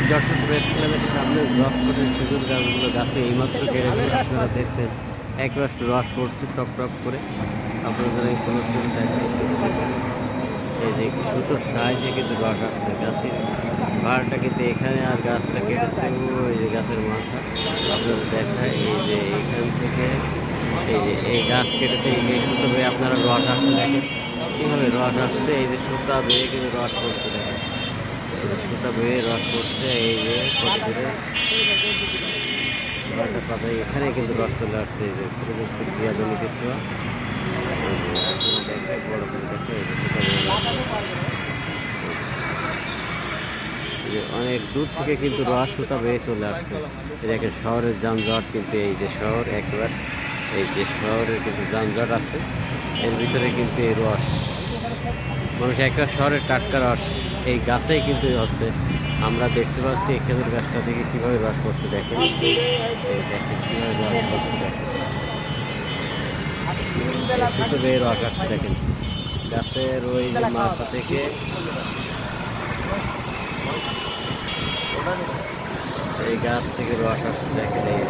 Jessore press ক্লাবের সামনে রস করে খেজুর গাছগুলো গাছে এইমাত্র কেড়ে ফেলে আপনারা দেখছেন একবার রস পড়ছে টপ টপ করে। আপনাদের এই কোনো এই যে সুতোর সাহায্যে কিন্তু রস আসছে গাছের ভাড়টা কিন্তু এখানে, আর গাছটা কেটেছে ওই যে গাছের মাথা আপনাদের দেখায়। এই যে এখান থেকে এই যে এই গাছ কেটেছে, এই যে সুতো বেয়ে আপনারা রস আসছে দেখেন কীভাবে রস আসছে। এই যে সুতা বেয়ে কিন্তু রস পড়ছে দেখেন, সুতা বেয়ে রস পড়ছে। এই যে পাতায় এখানে কিন্তু রস চলে আসছে। এই যে প্রযুক্তির ক্রিয়াজনিত ছোঁয়া বড় করে দেখে অনেক দূর থেকে কিন্তু রস সুতা বেয়ে চলে আসছে। দেখেন শহরের যানজট কিন্তু, এই যে শহর একবার, এই যে শহরের কিন্তু যানজট আছে, এর ভিতরে কিন্তু এই রস মানুষ একটা শহরের টাটকা রস এই গাছেই কিন্তু হচ্ছে। আমরা দেখতে পাচ্ছি এই খেজুর গাছটা থেকে কীভাবে রস পড়ছে দেখেন, দেখেন কীভাবে রস পড়ছে দেখেন, সুতো বেয়ে রস আসছে দেখেন গাছের ওই যে মাথা থেকে। এই গাছ থেকে রস আসছে দেখেন। এই